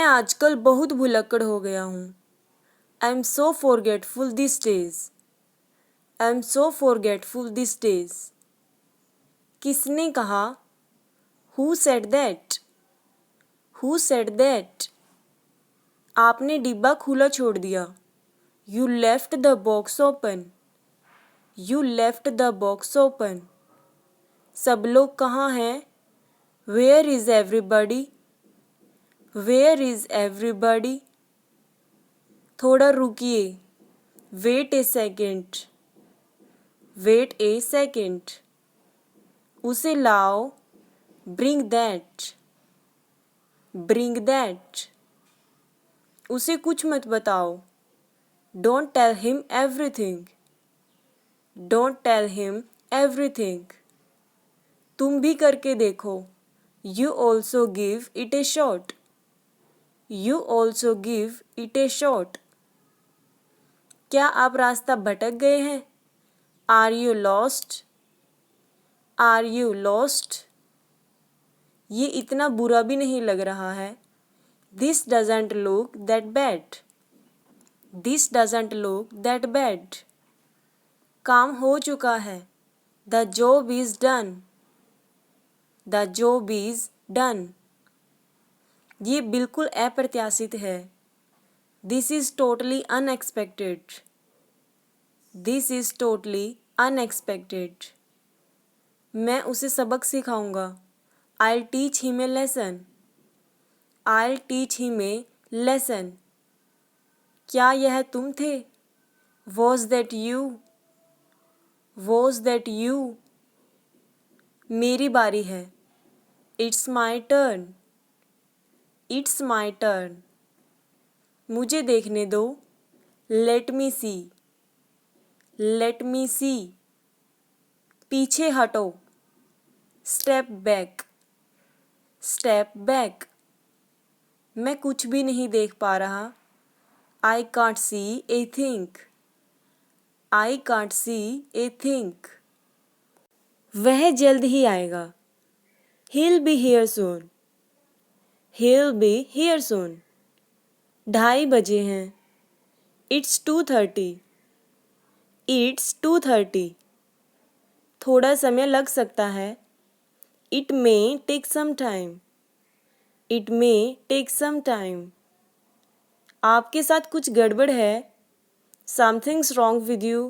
आजकल बहुत भुलक्कड़ हो गया हूँ। I am so forgetful this days. I am so forgetful this days. किसने कहा? Who said that? Who said that? आपने डिब्बा खुला छोड़ दिया। You left the box open. You left the box open. सब लोग कहाँ हैं? Where is everybody? Where is everybody? थोड़ा रुकिए। Wait a second. Wait a second. उसे लाओ। Bring that. Bring that. उसे कुछ मत बताओ। Don't tell him everything. Don't tell him everything. तुम भी करके देखो। You also give it a shot. You also give it a shot. क्या आप रास्ता भटक गए हैं? Are you lost? Are you lost? ये इतना बुरा भी नहीं लग रहा है। This doesn't look that bad. This doesn't look that bad. काम हो चुका है। The job is done. The job is done. ये बिल्कुल अप्रत्याशित है। This is totally unexpected. This is totally unexpected. मैं उसे सबक सिखाऊंगा। I'll teach him a lesson. I'll teach him a lesson. क्या यह तुम थे? Was that you? Was that you? मेरी बारी है। It's my turn. It's my turn. मुझे देखने दो। Let me see. Let me see. पीछे हटो। Step back. Step back. मैं कुछ भी नहीं देख पा रहा। I can't see a thing. I can't see a thing. वह जल्द ही आएगा। He'll be here soon. He'll be here soon. 2:30 बजे हैं। It's 2:30. It's 2:30. थोड़ा समय लग सकता है। It may take some time. It may take some time. आपके साथ कुछ गड़बड़ है। Something's wrong with you.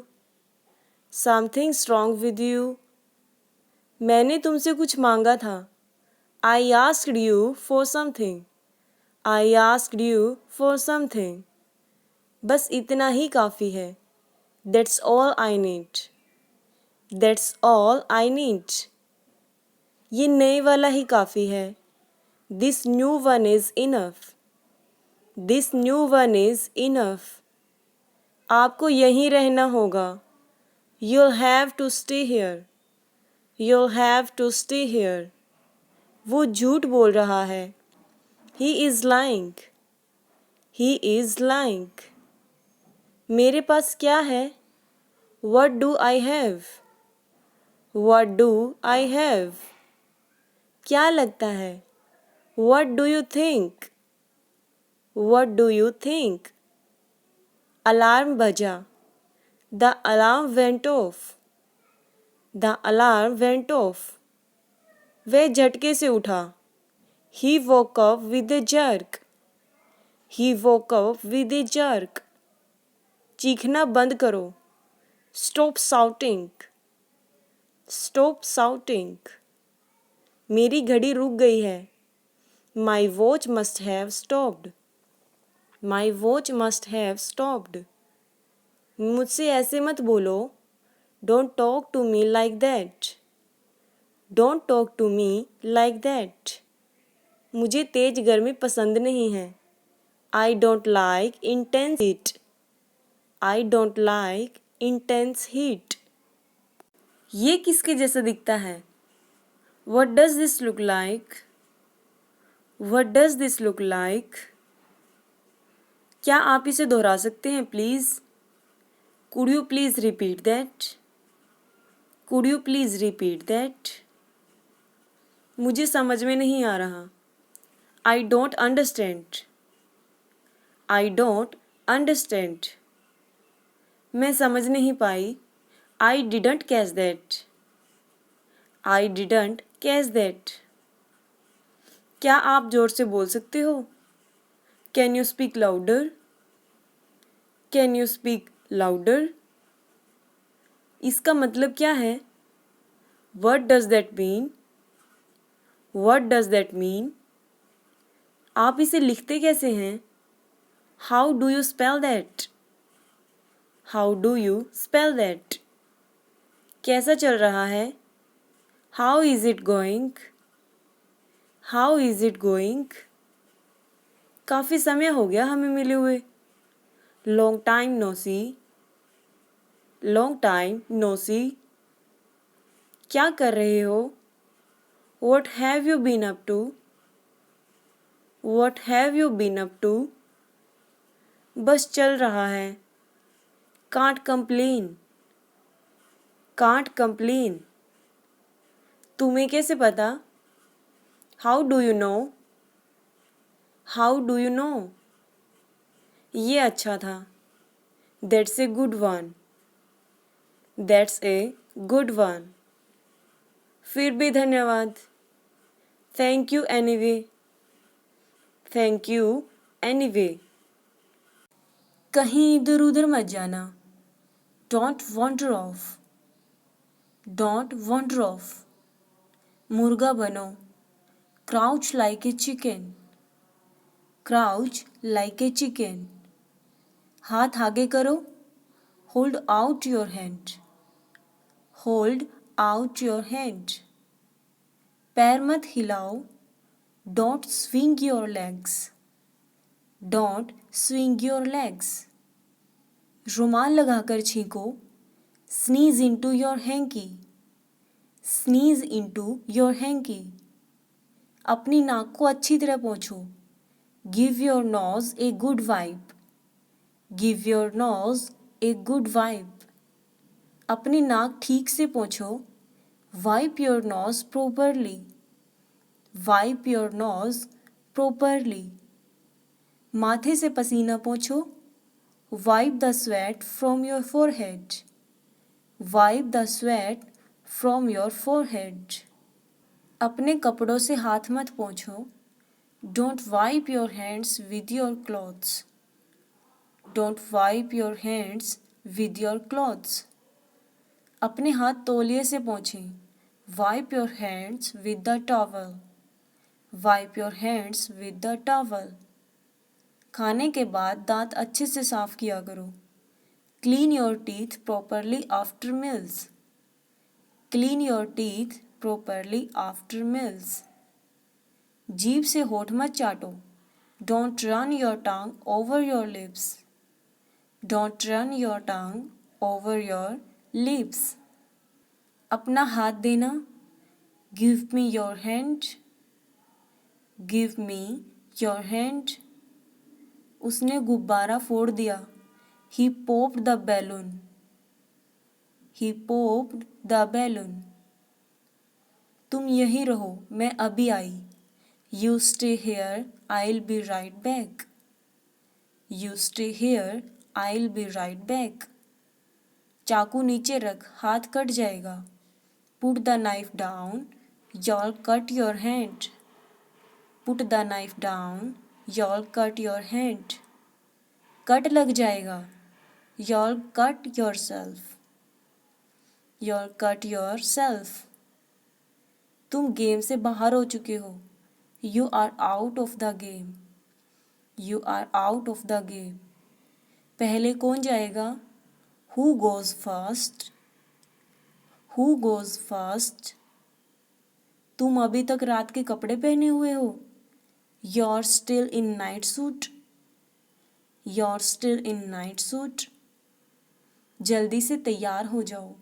Something's wrong with you. मैंने तुमसे कुछ मांगा था। I asked you for something. I asked you for something. बस इतना ही काफ़ी है। That's all I need. That's all I need. ये नए वाला ही काफ़ी है। This new one is enough. This new one is enough. आपको यहीं रहना होगा। You'll have to stay here. You'll have to stay here. वो झूठ बोल रहा है। He is lying. He is lying. मेरे पास क्या है? What do I have? What do I have? क्या लगता है? What do you think? What do you think? Alarm बजा। The alarm went off. The alarm went off. वह झटके से उठा। He woke up with a jerk. He woke up with a jerk. चीखना बंद करो। Stop shouting. Stop shouting. मेरी घड़ी रुक गई है। My watch must have stopped. My watch must have stopped. मुझसे ऐसे मत बोलो। Don't talk to me like that. Don't talk to me like that. मुझे तेज गर्मी पसंद नहीं है। I don't like intense heat. I don't like intense heat. ये किसके जैसा दिखता है? What does this look like? What does this look like? क्या आप इसे दोहरा सकते हैं please? Could you please repeat that? Could you please repeat that? मुझे समझ में नहीं आ रहा। I don't understand. I don't understand. मैं समझ नहीं पाई। I didn't catch that. I didn't catch that. क्या आप जोर से बोल सकते हो? Can you speak louder? Can you speak louder? इसका मतलब क्या है? What does that mean? What does that mean? आप इसे लिखते कैसे हैं? How do you spell that? How do you spell that? कैसा चल रहा है? How is it going? How is it going? काफ़ी समय हो गया हमें मिले हुए। Long time no see. Long time no see. क्या कर रहे हो? What have you been up to? What have you been up to? बस चल रहा है। Can't complain. Can't complain. तुम्हें कैसे पता? How do you know? How do you know? ये अच्छा था। That's a good one. That's a good one. फिर भी धन्यवाद। Thank you anyway. Thank you anyway. कहीं इधर उधर मत जाना। Don't wander off. Don't wander off. मुर्गा बनो। Crouch like a chicken. Crouch like a chicken. हाथ आगे करो। Hold out your hand. Hold out your hand. पैर मत हिलाओ। Don't swing your legs. Don't swing your legs. रुमाल लगाकर छींको। Sneeze into your hanky. Sneeze into your hanky. अपनी नाक को अच्छी तरह पोंछो। Give your nose a good wipe. Give your nose a good wipe. अपनी नाक ठीक से पोंछो। Wipe your nose properly. Wipe your nose properly. माथे से पसीना पोंछो। Wipe the sweat from your forehead. Wipe the sweat from your forehead. अपने कपड़ों से हाथ मत पोंछो। Don't wipe your hands with your clothes. Don't wipe your hands with your clothes. अपने हाथ तौलिए से पोंछें। Wipe your hands with the towel. Wipe your hands with the towel. खाने के बाद दांत अच्छे से साफ किया करो। Clean your teeth properly after meals. Clean your teeth properly after meals. जीभ से होठ मत चाटो। Don't run your tongue over your lips. Don't run your tongue over your lips. अपना हाथ देना। Give me your hand. Give me your hand. उसने गुब्बारा फोड़ दिया। He popped the balloon. He popped the balloon. तुम यहीं रहो, मैं अभी आई। You stay here, I'll be right back. You stay here, I'll be right back. चाकू नीचे रख, हाथ कट जाएगा। Put the knife down, you'll cut your hand. Put the knife down, you'll cut your hand. Cut लग जाएगा। You'll cut yourself. You'll cut yourself. तुम game से बाहर हो चुके हो। You are out of the game. You are out of the game. पहले कौन जाएगा? Who goes first? Who goes first? तुम अभी तक रात के कपड़े पहने हुए हो। You're still in night suit. You're still in night suit. जल्दी से तैयार हो जाओ।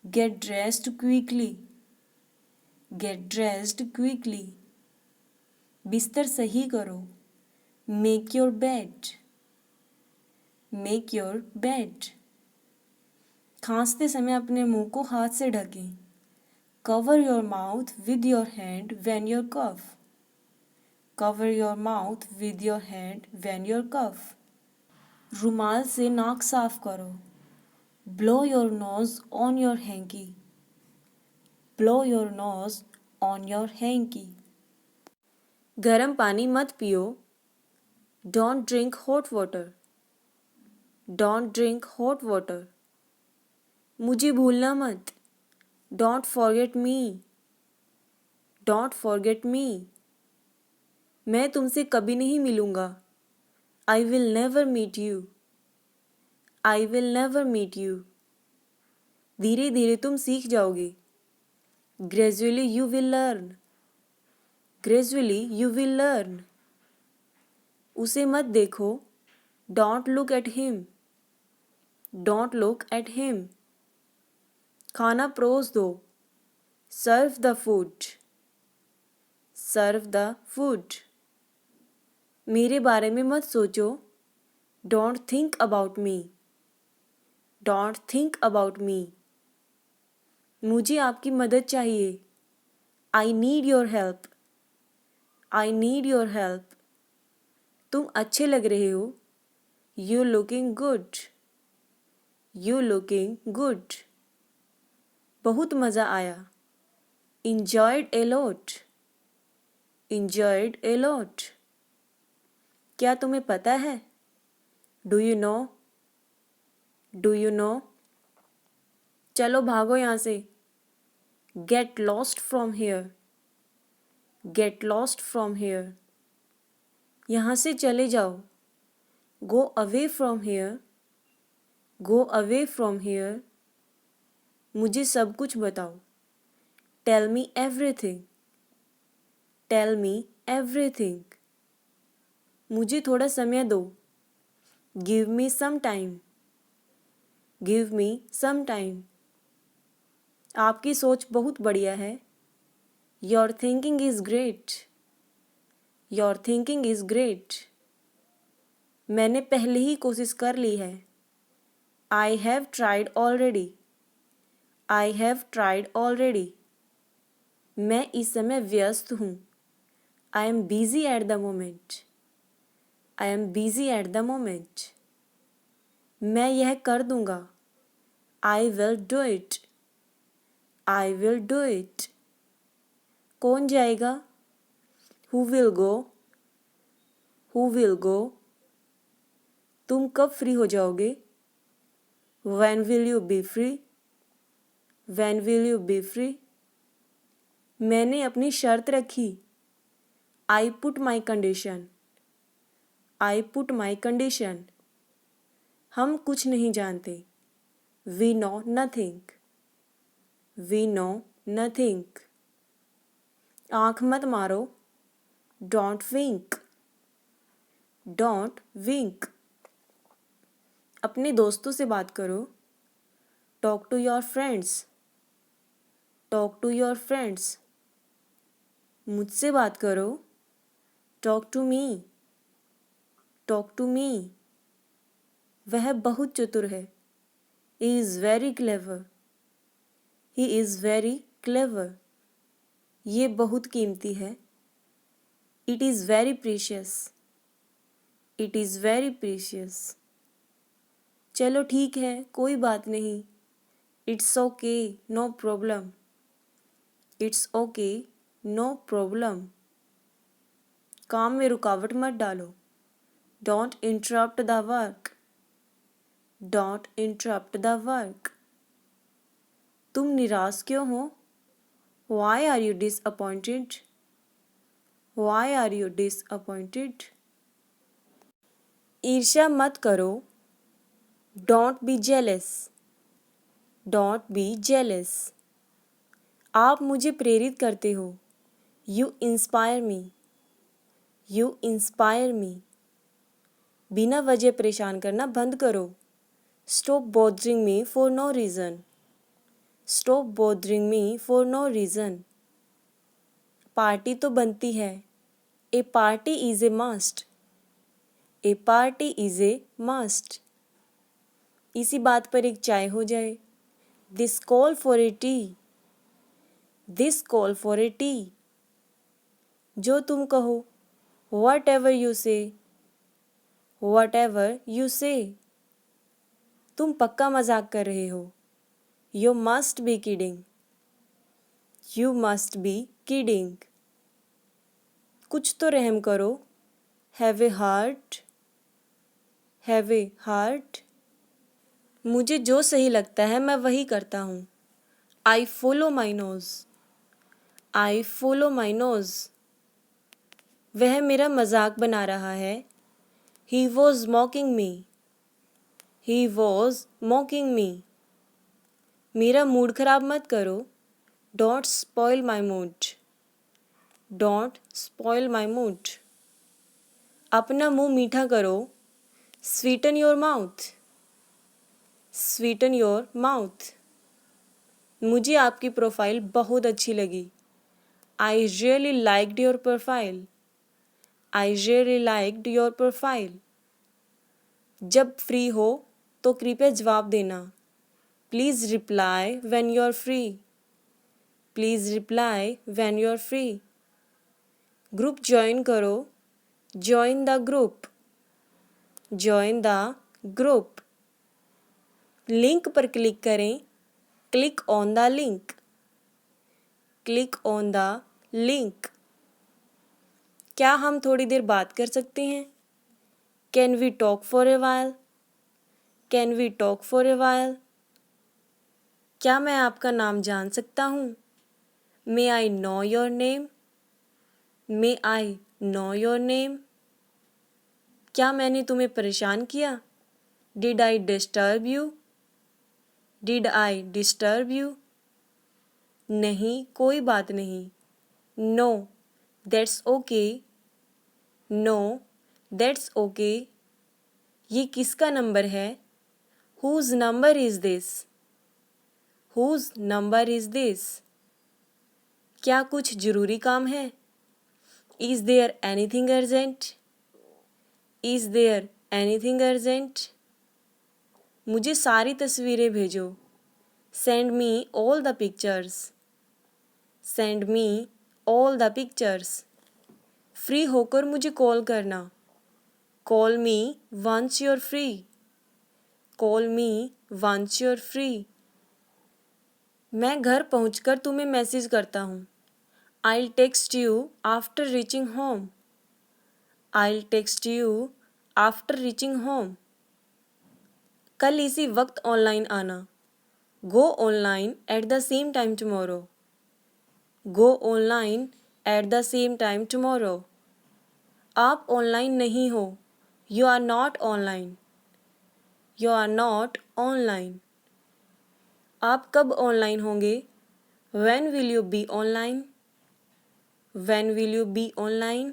Get dressed quickly. Get dressed quickly. बिस्तर सही करो। Make your bed. Make your bed. खांसते समय अपने मुंह को हाथ से ढकें। Cover your mouth with your hand when you cough. Cover your mouth with your hand when you cough. रुमाल से नाक साफ करो. Blow your nose on your hanky. Blow your nose on your hanky. गर्म पानी मत पियो. Don't drink hot water. Don't drink hot water. मुझे भूलना मत. Don't forget me. Don't forget me. मैं तुमसे कभी नहीं मिलूँगा. I will never meet you. I will never meet you. धीरे धीरे तुम सीख जाओगे. Gradually you will learn. Gradually you will learn. उसे मत देखो. Don't look at him. Don't look at him. खाना परोस दो. Serve the food. Serve the food. मेरे बारे में मत सोचो. Don't think about me. Don't think about me. मुझे आपकी मदद चाहिए. I need your help. I need your help. तुम अच्छे लग रहे हो. You looking good. You looking good. बहुत मज़ा आया. Enjoyed a lot. Enjoyed a lot. क्या तुम्हें पता है? Do you know? Do you know? चलो भागो यहाँ से. Get lost from here. Get lost from here. यहाँ से चले जाओ. Go away from here. Go away from here. मुझे सब कुछ बताओ. Tell me everything. Tell me everything. मुझे थोड़ा समय दो. Give me some time. Give me some time. आपकी सोच बहुत बढ़िया है. Your thinking is great. Your thinking is great. मैंने पहले ही कोशिश कर ली है. I have tried already. I have tried already. मैं इस समय व्यस्त हूँ. I am busy at the moment. I am busy at the moment. मैं यह कर दूँगा. I will do it. I will do it. कौन जाएगा? Who will go? Who will go? तुम कब फ्री हो जाओगे? When will you be free? When will you be free? मैंने अपनी शर्त रखी. I put my condition. I put my condition. हम कुछ नहीं जानते. We know nothing. We know nothing. आँख मत मारो. Don't wink. Don't wink. अपने दोस्तों से बात करो. Talk to your friends. Talk to your friends. मुझसे बात करो. Talk to me. Talk to me. वह बहुत चतुर है. He is very clever. He is very clever. ये बहुत कीमती है. It is very precious. It is very precious. चलो ठीक है, कोई बात नहीं. It's okay, no problem. It's okay, no problem. काम में रुकावट मत डालो. Don't interrupt the work. Don't interrupt the work. तुम निराश क्यों हो? Why are you disappointed? Why are you disappointed? ईर्ष्या मत करो. Don't be jealous. Don't be jealous. आप मुझे प्रेरित करते हो. You inspire me. You inspire me. बिना वजह परेशान करना बंद करो. Stop bothering me for no reason. Stop bothering me for no reason. Party तो बनती है. A party is a must. A party is a must. इसी बात पर एक चाय हो जाए. This call for a tea. This call for a tea. जो तुम कहो. Whatever you say. whatever you say. तुम पक्का मजाक कर रहे हो. You must be kidding. You must be kidding. कुछ तो रहम करो. Have a heart. Have a heart. मुझे जो सही लगता है मैं वही करता हूँ. I follow my nose. I follow my nose. वह मेरा मजाक बना रहा है. He was mocking me. He was mocking me. मेरा मूड खराब मत करो. Don't spoil my mood. Don't spoil my mood. अपना मुंह मीठा करो. Sweeten your mouth. Sweeten your mouth. मुझे आपकी प्रोफाइल बहुत अच्छी लगी. I really liked your profile. I really liked your profile. जब फ्री हो तो कृपया जवाब देना. Please reply when you're free. Please reply when you're free. Group join करो. Join the group. Join the group. Link पर क्लिक करें. Click on the link. Click on the link. क्या हम थोड़ी देर बात कर सकते हैं? Can we talk for a while? Can we talk for a while? क्या मैं आपका नाम जान सकता हूँ? May I know your name? May I know your name? क्या मैंने तुम्हें परेशान किया? Did I disturb you? Did I disturb you? नहीं, कोई बात नहीं. No, that's okay. No, that's okay. ये किसका नंबर है? Whose number is this? Whose number is this? क्या कुछ जरूरी काम है? Is there anything urgent? Is there anything urgent? मुझे सारी तस्वीरें भेजो. Send me all the pictures. Send me all the pictures. Free होकर मुझे कॉल करना. Call me once you're free. Call me once you're free. मैं घर पहुंचकर तुम्हें मैसेज करता हूँ. I'll text you after reaching home. I'll text you after reaching home. कल इसी वक्त ऑनलाइन आना. Go online at the same time tomorrow. Go online at the same time tomorrow. आप ऑनलाइन नहीं हो. You are not online. You are not online. आप कब online होंगे? When will you be online? When will you be online?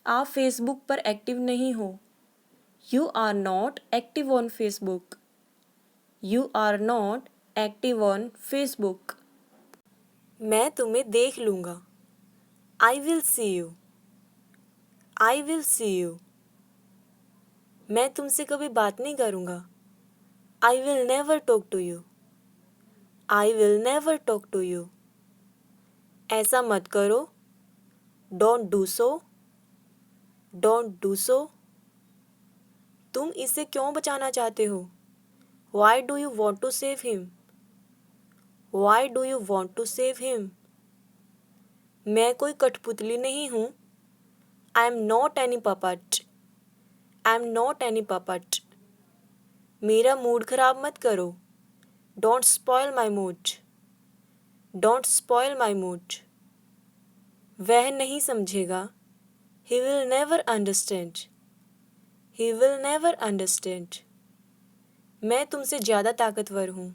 आप Facebook पर active नहीं हो. You are not active on Facebook. You are not active on Facebook. मैं तुम्हें देख लूँगा. I will see you. I will see you. मैं तुमसे कभी बात नहीं करूँगा. I will never talk to you. I will never talk to you. ऐसा मत करो. Don't do so. Don't do so. तुम इसे क्यों बचाना चाहते हो? Why do you want to save him? Why do you want to save him? मैं कोई कठपुतली नहीं हूँ. I am not any puppet. I am not any puppet. मेरा मूड खराब मत करो. Don't spoil my mood. Don't spoil my mood. वह नहीं समझेगा. He will never understand. He will never understand. मैं तुमसे ज़्यादा ताकतवर हूँ.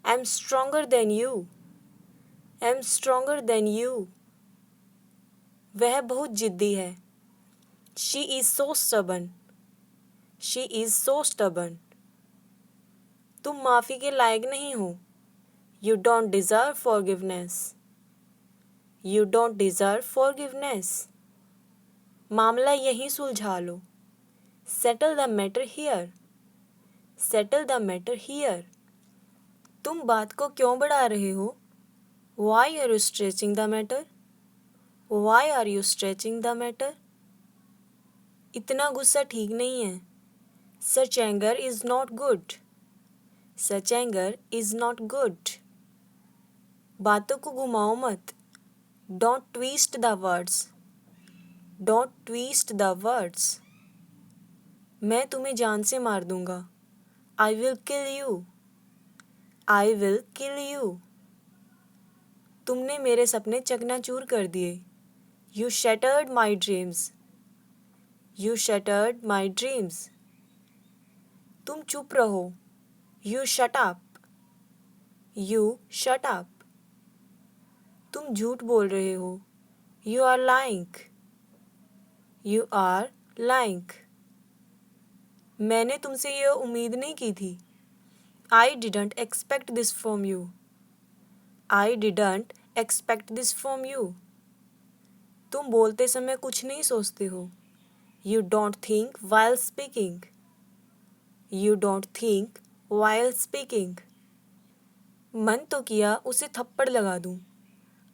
I'm stronger than you. I'm stronger than you. वह बहुत जिद्दी है. She is so stubborn. She is so stubborn. तुम माफ़ी के लायक नहीं हो. You don't deserve forgiveness. You don't deserve forgiveness. मामला यहीं सुलझा लो. Settle the matter here. Settle the matter here. तुम बात को क्यों बढ़ा रहे हो? Why are you stretching the matter? Why are you stretching the matter? इतना गुस्सा ठीक नहीं है। Such anger is not good. Such anger is not good. बातों को घुमाओ मत। Don't twist the words. Don't twist the words. मैं तुम्हें जान से मार दूंगा। I will kill you. I will kill you. तुमने मेरे सपने चकनाचूर कर दिए। You shattered my dreams. You shattered my dreams. तुम चुप रहो। You shut up. You shut up. तुम झूठ बोल रहे हो। You are lying. You are lying. मैंने तुमसे यह उम्मीद नहीं की थी। I didn't expect this from you. I didn't expect this from you. तुम बोलते समय कुछ नहीं सोचते हो। You don't think while speaking. You don't think while speaking. मन तो किया उसे थप्पड़ लगा दूं।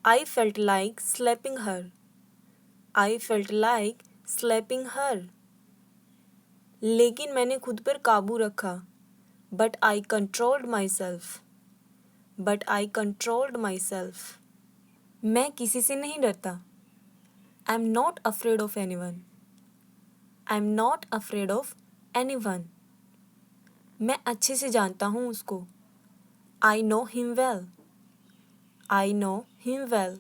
I felt like slapping her. I felt like slapping her. लेकिन मैंने खुद पर काबू रखा। But I controlled myself. But I controlled myself. मैं किसी से नहीं डरता। I'm not afraid of anyone. I'm not afraid of anyone. मैं अच्छे से जानता हूँ उसको। I know him well. I know him well.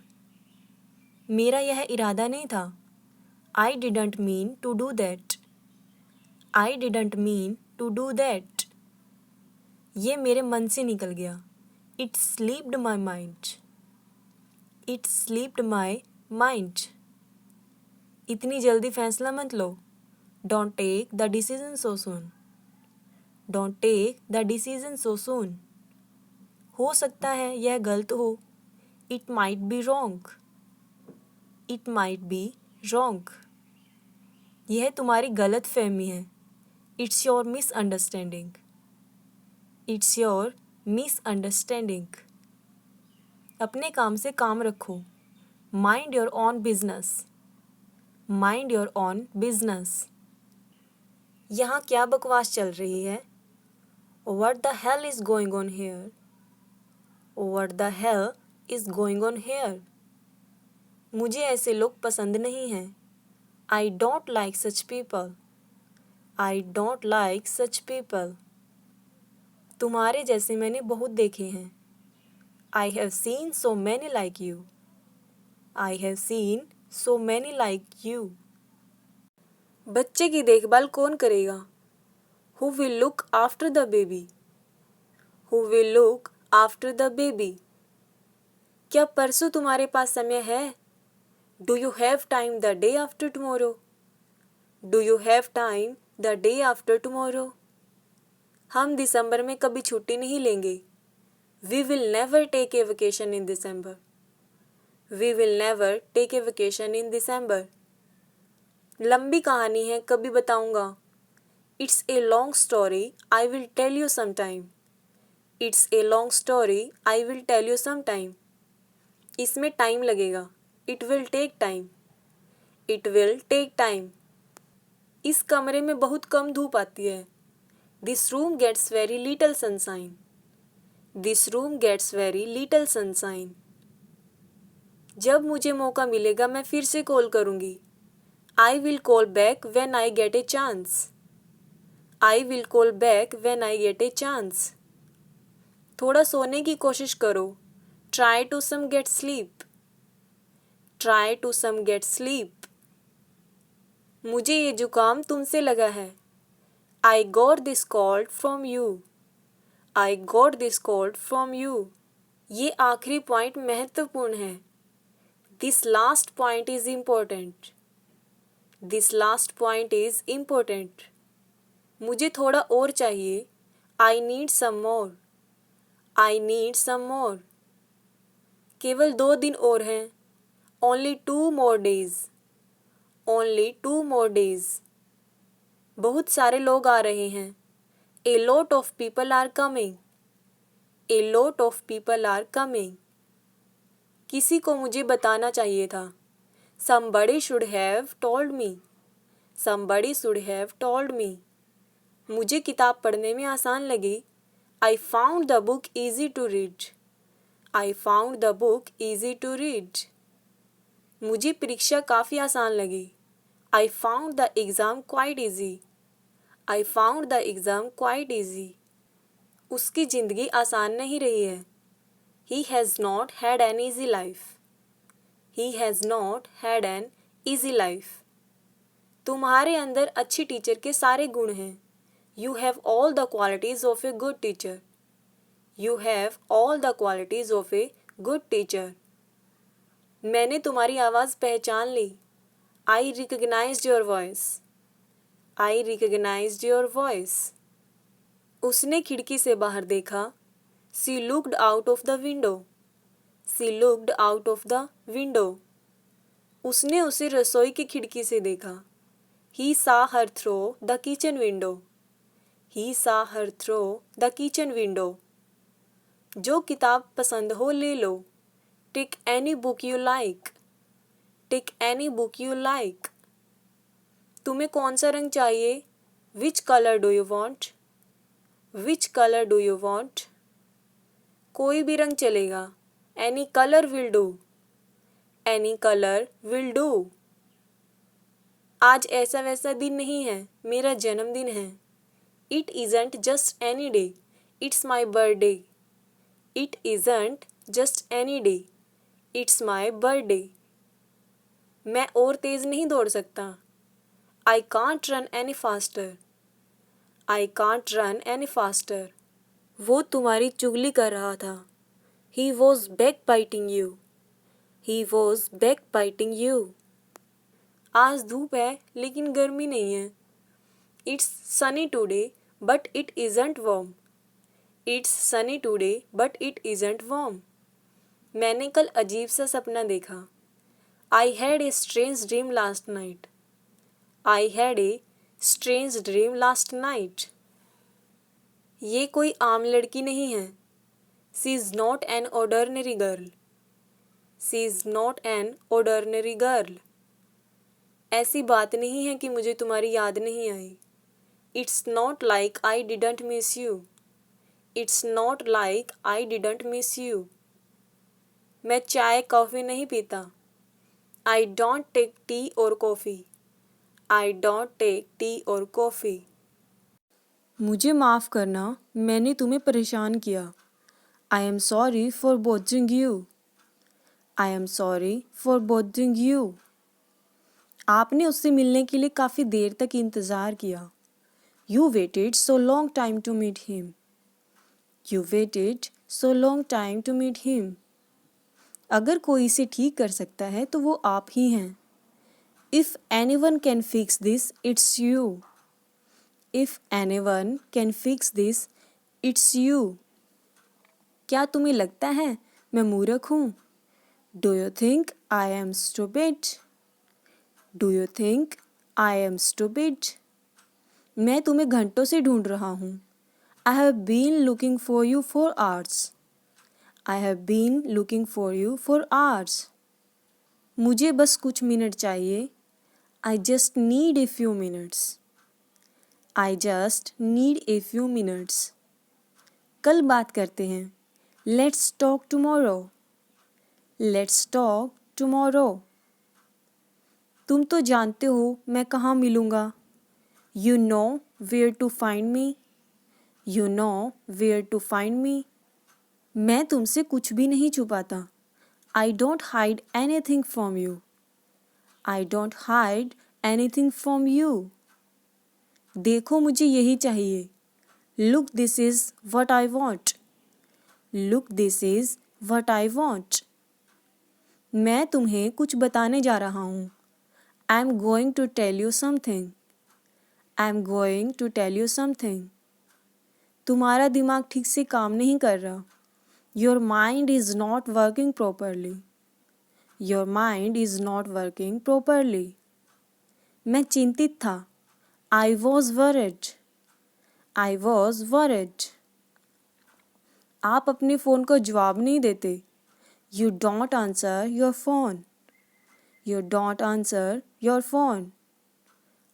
मेरा यह इरादा नहीं था। I didn't mean to do that. I didn't mean to do that. ये मेरे मन से निकल गया। It slipped my mind. It slipped my mind. इतनी जल्दी फैसला मत लो। Don't take the decision so soon. Don't take the decision so soon. हो सकता है यह गलत हो। It might be wrong. It might be wrong. यह तुम्हारी गलत फहमी है। It's your misunderstanding. It's your misunderstanding. अपने काम से काम रखो। Mind your own business. Mind your own business. यहाँ क्या बकवास चल रही है? What the hell is going on here? What the hell is going on here? मुझे ऐसे लोग पसंद नहीं हैं। I don't like such people. I don't like such people. तुम्हारे जैसे मैंने बहुत देखे हैं। I have seen so many like you. I have seen so many like you. बच्चे की देखभाल कौन करेगा? Who will look after the baby? Who will look after the baby? क्या परसों तुम्हारे पास समय है? Do you have time the day after tomorrow? Do you have time the day after tomorrow? हम दिसंबर में कभी छुट्टी नहीं लेंगे। We will never take a vacation in December. We will never take a vacation in December. लंबी कहानी है, कभी बताऊंगा। It's a long story, I will tell you sometime. It's a long story, I will tell you sometime. इसमें time लगेगा। It will take time. It will take time. इस कमरे में बहुत कम धूप आती है। This room gets very little sunshine. This room gets very little sunshine. जब मुझे मौका मिलेगा मैं फिर से कॉल करूँगी। I will call back when I get a chance. I will call back when I get a chance. थोड़ा सोने की कोशिश करो। Try to some get sleep. Try to some get sleep. मुझे ये जुकाम तुमसे लगा है। I got this cold from you. I got this cold from you. ये आखिरी पॉइंट महत्वपूर्ण है। This last point is important. This last point is important. मुझे थोड़ा और चाहिए। I need some more. I need some more. केवल 2 दिन और हैं। Only 2 more days. Only 2 more days. बहुत सारे लोग आ रहे हैं। A lot of people are coming. A lot of people are coming. किसी को मुझे बताना चाहिए था। Somebody should have told me. Somebody should have told me. मुझे किताब पढ़ने में आसान लगी. I found the book easy to read. I found the book easy to read. मुझे परीक्षा काफ़ी आसान लगी. I found the exam quite easy. I found the exam quite easy. उसकी ज़िंदगी आसान नहीं रही है. He has not had an easy life. He has not had an easy life. तुम्हारे अंदर अच्छी टीचर के सारे गुण हैं. You have all the qualities of a good teacher. You have all the qualities of a good teacher. मैंने तुम्हारी आवाज़ पहचान ली. I recognized your voice. I recognized your voice. उसने खिड़की से बाहर देखा. She looked out of the window. She looked out of the window. उसने उसे रसोई की खिड़की से देखा. He saw her through the kitchen window. He saw her through the kitchen window. जो किताब पसंद हो ले लो. Take any book you like. Take any book you like. तुम्हें कौन सा रंग चाहिए? Which color do you want? Which color do you want? कोई भी रंग चलेगा. Any color will do. Any color will do. आज ऐसा वैसा दिन नहीं है. मेरा जन्मदिन है. It isn't just any day. It's my birthday. It isn't just any day. It's my birthday. मैं और तेज़ नहीं दौड़ सकता. I can't run any faster. I can't run any faster. वो तुम्हारी चुगली कर रहा था. He was backbiting you. He was backbiting you. आज धूप है लेकिन गर्मी नहीं है. It's sunny today but it isn't warm. It's sunny today but it isn't warm. मैंने कल अजीब सा सपना देखा. I had a strange dream last night. I had a strange dream last night. ये कोई आम लड़की नहीं है. She is not an ordinary girl. She is not an ordinary girl. ऐसी बात नहीं है कि मुझे तुम्हारी याद नहीं आई. It's not like I didn't miss you. It's not like I didn't miss you. मैं चाय कॉफ़ी नहीं पीता. I don't take tea or coffee. I don't take tea or coffee. मुझे माफ़ करना, मैंने तुम्हें परेशान किया. I am sorry for bothering you. I am sorry for bothering you. आपने उससे मिलने के लिए काफ़ी देर तक इंतज़ार किया. You waited so long time to meet him. You waited so long time to meet him. अगर कोई इसे ठीक कर सकता है तो वो आप ही हैं. If anyone can fix this, it's you. If anyone can fix this, it's you. क्या तुम्हें लगता है मैं मूर्ख हूँ? Do you think I am stupid? Do you think I am stupid? मैं तुम्हें घंटों से ढूंढ रहा हूँ. I have been looking for you for hours. I have been looking for you for hours. मुझे बस कुछ मिनट चाहिए. I just need a few minutes. I just need a few minutes. कल बात करते हैं. Let's talk tomorrow. Let's talk tomorrow. तुम तो जानते हो मैं कहाँ मिलूँगा. You know where to find me. You know where to find me. मैं तुमसे कुछ भी नहीं छुपाता. I don't hide anything from you. I don't hide anything from you. देखो मुझे यही चाहिए. Look, this is what I want. Look, this is what I want. मैं तुम्हें कुछ बताने जा रहा हूँ. I'm going to tell you something. I'm going to tell you something. तुम्हारा दिमाग ठीक से काम नहीं कर रहा. Your mind is not working properly. Your mind is not working properly. मैं चिंतित था. I was worried. I was worried. आप अपने फ़ोन को जवाब नहीं देते. You don't answer your phone. You don't answer your phone.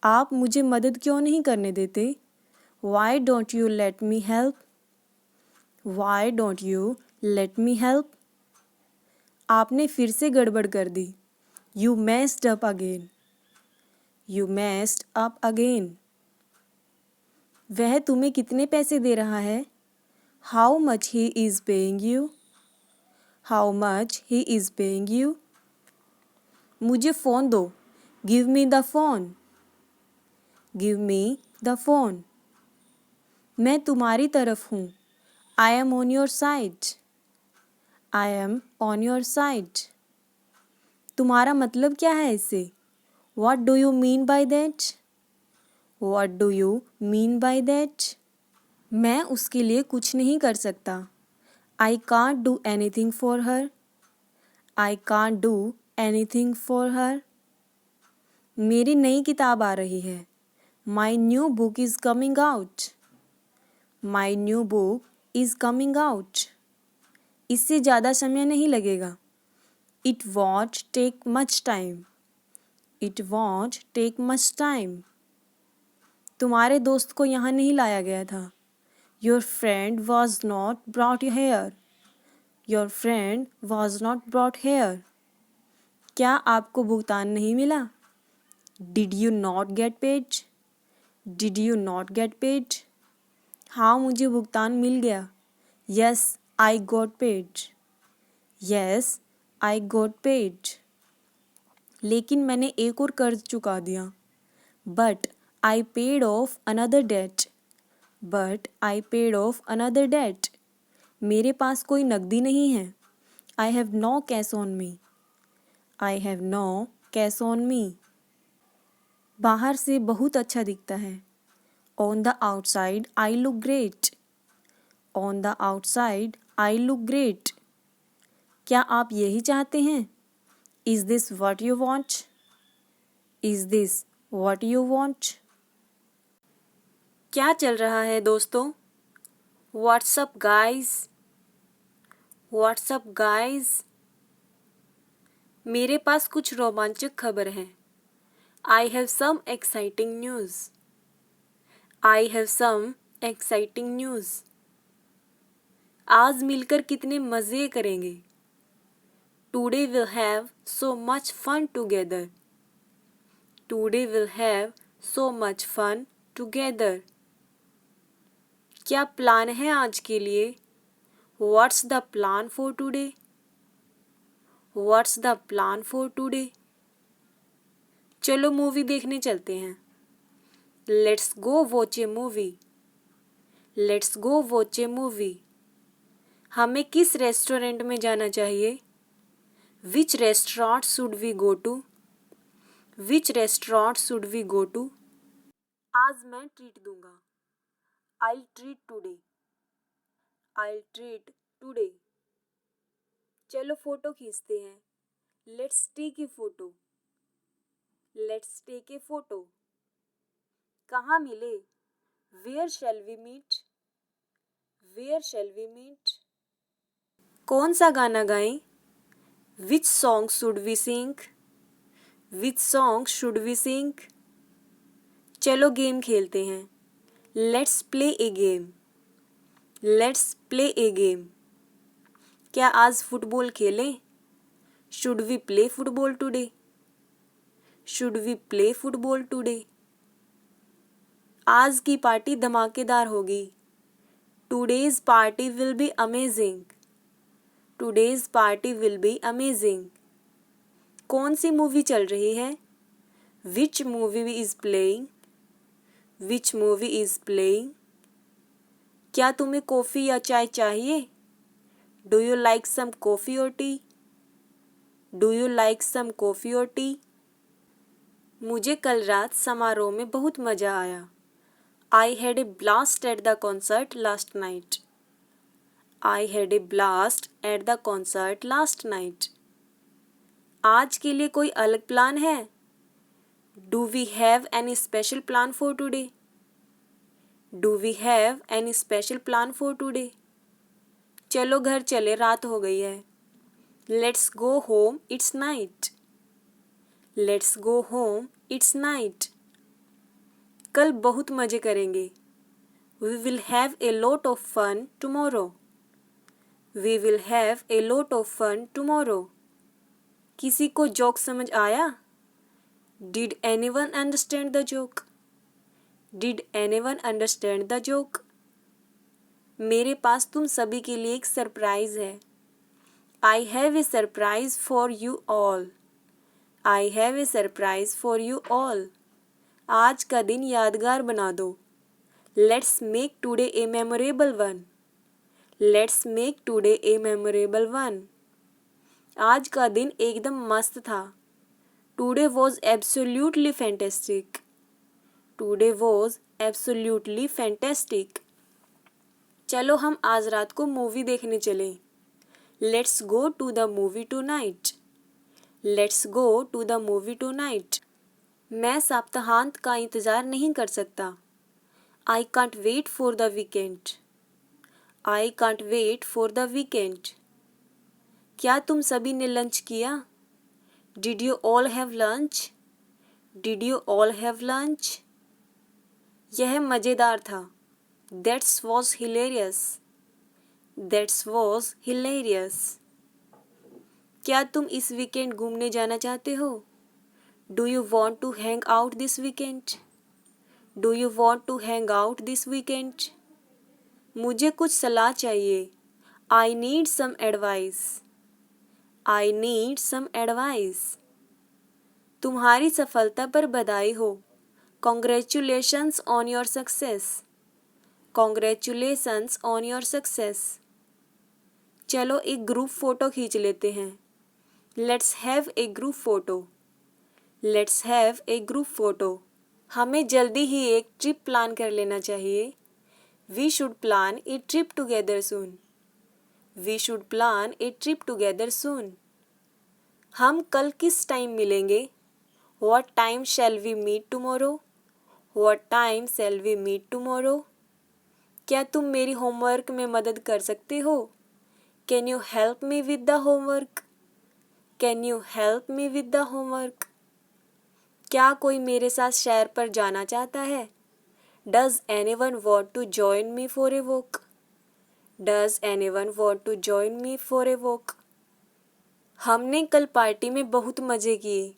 आप मुझे मदद क्यों नहीं करने देते? Why don't you let me help? Why don't you let me help? आपने फिर से गड़बड़ कर दी. You messed up again. You messed up again. वह तुम्हें कितने पैसे दे रहा है? How much he is paying you? How much he is paying you? मुझे फ़ोन दो. Give me the phone. Give me the phone. मैं तुम्हारी तरफ हूँ. I am on your side. I am on your side. तुम्हारा मतलब क्या है इससे? What do you mean by that? What do you mean by that? मैं उसके लिए कुछ नहीं कर सकता. I can't do anything for her. I can't do anything for her. मेरी नई किताब आ रही है. My new book is coming out. My new book is coming out. इससे ज़्यादा समय नहीं लगेगा. It won't take much time. It won't take much time. तुम्हारे दोस्त को यहाँ नहीं लाया गया था. Your friend was not brought here. Your friend was not brought here. क्या आपको भुगतान नहीं मिला? Did you not get paid? Did you not get paid? हाँ मुझे भुगतान मिल गया. Yes, I got paid. Yes, I got paid. लेकिन मैंने एक और कर्ज चुका दिया. But I paid off another debt. But I paid off another debt. मेरे पास कोई नकदी नहीं है. I have no cash on me. I have no cash on me. बाहर से बहुत अच्छा दिखता है. On the outside, I look great. On the outside, I look great. क्या आप यही चाहते हैं? Is this what you want? Is this what you want? क्या चल रहा है दोस्तों? What's up guys? What's up guys? मेरे पास कुछ रोमांचक खबर है. I have some exciting news. I have some exciting news. आज मिलकर कितने मज़े करेंगे. Today we'll have so much fun together. Today we'll have so much fun together. क्या प्लान है आज के लिए? What's the plan for today? What's the plan for today? चलो मूवी देखने चलते हैं. Let's go watch a movie. Let's go watch a movie. हमें किस रेस्टोरेंट में जाना चाहिए? Which restaurant should we go to? Which restaurant should we go to? आज मैं ट्रीट दूंगा. I'll treat today. I'll treat today. चलो फोटो खींचते हैं. Let's take a photo. Let's take a photo. कहाँ मिले? Where shall we meet? Where shall we meet? कौन सा गाना गाएं? Which song should we sing? Which song should we sing? चलो गेम खेलते हैं. Let's play a game. Let's play a game. क्या आज फुटबॉल खेलें? Should we play football today? Should we play football today? आज की पार्टी धमाकेदार होगी. Today's party will be amazing. Today's party will be amazing. कौन सी मूवी चल रही है? Which movie is playing? Which movie is playing? क्या तुम्हें कॉफ़ी या चाय चाहिए? Do you like some coffee or tea? Do you like some coffee or tea? मुझे कल रात समारोह में बहुत मज़ा आया. I had a blast at the concert last night. I had a blast at the concert last night. आज के लिए कोई अलग प्लान है? Do we have any special plan for today? Do we have any special plan for today? चलो घर चले, रात हो गई है. Let's go home, it's night. Let's go home, it's night. कल बहुत मज़े करेंगे। We will have a lot of fun tomorrow. We will have a lot of fun tomorrow. किसी को जोक समझ आया? Did anyone understand the joke? Did anyone understand the joke? मेरे पास तुम सभी के लिए एक सरप्राइज़ है। I have a surprise for you all. I have a surprise for you all. आज का दिन यादगार बना दो। Let's make today a memorable one. Let's make today a memorable one. आज का दिन एकदम मस्त था। Today was absolutely fantastic. Today was absolutely fantastic. चलो हम आज रात को मूवी देखने चलें। Let's go to the movie tonight. Let's go to the movie tonight. मैं सप्ताहांत का इंतज़ार नहीं कर सकता। I can't wait for the weekend. I can't wait for the weekend. क्या तुम सभी ने लंच किया? Did you all have lunch? Did you all have lunch? यह मज़ेदार था। That was hilarious. That was hilarious. क्या तुम इस वीकेंड घूमने जाना चाहते हो? Do you want to hang out this weekend? Do you want to hang out this weekend? मुझे कुछ सलाह चाहिए। I need some advice. I need some advice. तुम्हारी सफलता पर बधाई हो। Congratulations on your success. Congratulations on your success. चलो एक ग्रुप फ़ोटो खींच लेते हैं। Let's have a group photo. Let's have a group photo. हमें जल्दी ही एक ट्रिप प्लान कर लेना चाहिए। We should plan a trip together soon. We should plan a trip together soon. हम कल किस टाइम मिलेंगे? What time shall we meet tomorrow? What time shall we meet tomorrow? क्या तुम मेरी होमवर्क में मदद कर सकते हो? Can you help me with the homework? Can you help me with the homework? क्या कोई मेरे साथ सैर पर जाना चाहता है? Does anyone want to join me for a walk? Does anyone want to join me for a walk? हमने कल पार्टी में बहुत मज़े किए।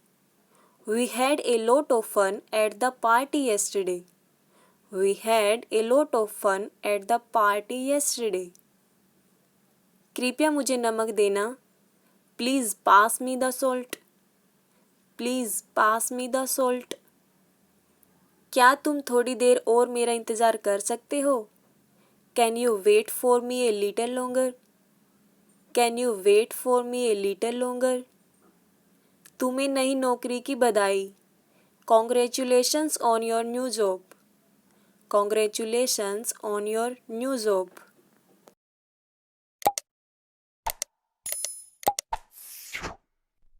We had a lot of fun at the party yesterday. We had a lot of fun at the party yesterday. कृपया मुझे नमक देना। Please pass me the salt. Please pass me the salt. क्या तुम थोड़ी और और मेरा इंतज़ार कर सकते हो? Can you wait for me a little longer? Can you wait for me a little longer? तुम्हें नई नौकरी की बधाई। Congratulations on your new job. Congratulations on your new job.